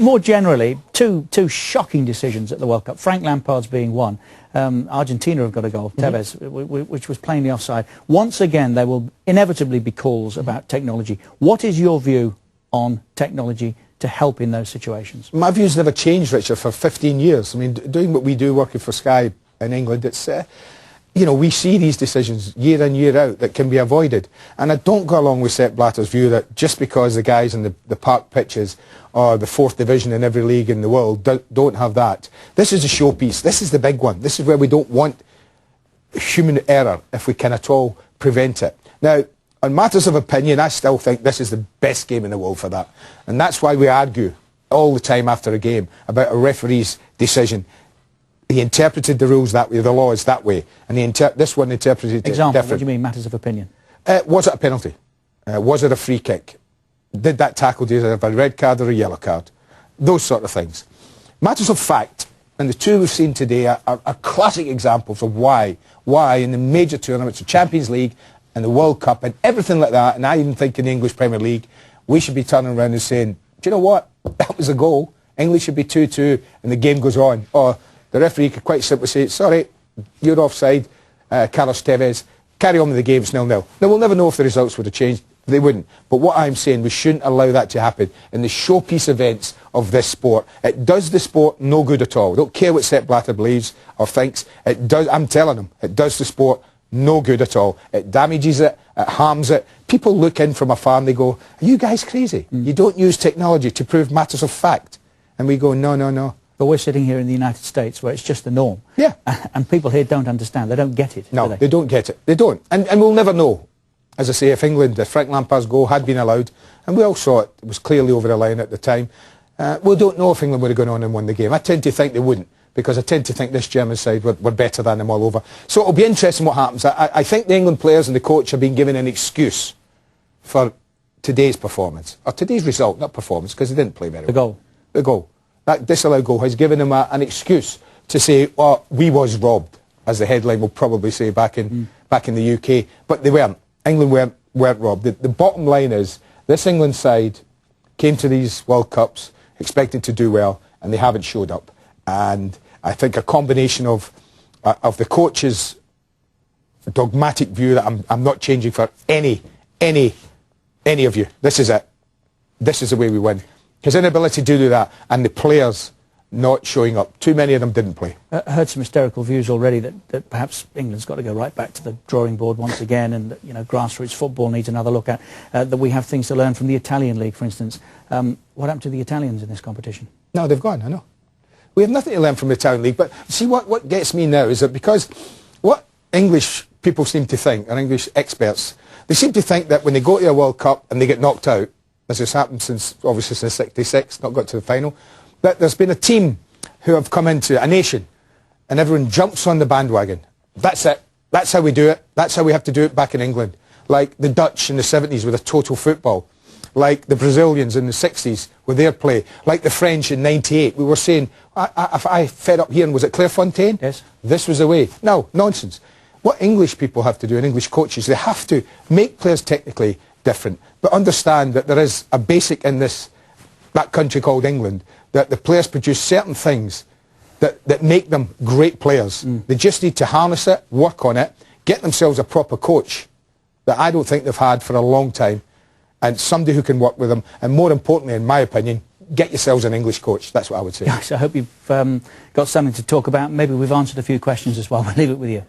more generally, two shocking decisions at the World Cup. Frank Lampard's being one. Argentina have got a goal, Tevez, which was plainly offside. Once again, there will inevitably be calls about technology. What is your view on technology to help in those situations? My view's never changed, Richard, for 15 years. I mean, doing what we do, working for Sky in England, it's, you know, we see these decisions year in, year out that can be avoided. And I don't go along with Sepp Blatter's view that just because the guys in the park pitches or the 4th division in every league in the world don't have that. This is a showpiece. This is the big one. This is where we don't want human error if we can at all prevent it. Now, on matters of opinion, I still think this is the best game in the world for that. And that's why we argue all the time after a game about a referee's decision. He interpreted the rules that way, the law is that way, and this one interpreted it different. What do you mean, matters of opinion? Was it a penalty? Was it a free kick? Did that tackle deserve a red card or a yellow card? Those sort of things. Matters of fact, and the two we've seen today are classic examples of why in the major tournaments, the Champions League and the World Cup and everything like that, and I even think in the English Premier League, we should be turning around and saying, do you know what? That was a goal. England should be 2-2 and the game goes on. Or the referee could quite simply say, sorry, you're offside, Carlos Tevez, carry on with the game, it's 0-0. Now, we'll never know if the results would have changed. They wouldn't. But what I'm saying, we shouldn't allow that to happen in the showpiece events of this sport. It does the sport no good at all. I don't care what Sepp Blatter believes or thinks. It does, I'm telling him, it does the sport no good at all. It damages it, it harms it. People look in from afar and they go, are you guys crazy? You don't use technology to prove matters of fact. And we go, no, no, no. But we're sitting here in the United States where it's just the norm. Yeah. And people here don't understand. They don't get it. No, do they don't get it. They don't. And we'll never know. As I say, if Frank Lampard's goal had been allowed, and we all saw it, it was clearly over the line at the time, we don't know if England would have gone on and won the game. I tend to think they wouldn't, because I tend to think this German side were better than them all over. So it'll be interesting what happens. I think the England players and the coach have been given an excuse for today's performance, or today's result, not performance, because they didn't play very well. The goal. The goal. That disallowed goal has given them an excuse to say, oh, we was robbed, as the headline will probably say back in the UK. But they weren't. England weren't robbed. The bottom line is, this England side came to these World Cups expecting to do well, and they haven't showed up. And I think a combination of the coach's dogmatic view that I'm not changing for any of you. This is it. This is the way we win. His inability to do that, and the players not showing up. Too many of them didn't play. I heard some hysterical views already that perhaps England's got to go right back to the drawing board once again, and that, you know, grassroots football needs another look at. That we have things to learn from the Italian league, for instance. What happened to the Italians in this competition? No, they've gone, I know. We have nothing to learn from the Italian league, but see what gets me now is that because what English people seem to think, or English experts, they seem to think that when they go to a World Cup and they get knocked out, as has happened since, obviously since '66, not got to the final, that there's been a team who have come into a nation and everyone jumps on the bandwagon. That's it. That's how we do it. That's how we have to do it back in England. Like the Dutch in the 70s with a total football. Like the Brazilians in the 60s with their play. Like the French in '98. We were saying, I fed up here, and was it Clairefontaine? Yes. This was the way. No, nonsense. What English people have to do, and English coaches, they have to make players technically different, but understand that there is a basic in that country called England, that the players produce certain things that make them great players. They just need to harness it, work on it, get themselves a proper coach that I don't think they've had for a long time, and somebody who can work with them, and more importantly, in my opinion, get yourselves an English coach. That's what I would say. Yes, I hope you've got something to talk about. Maybe we've answered a few questions as well. We'll leave it with you.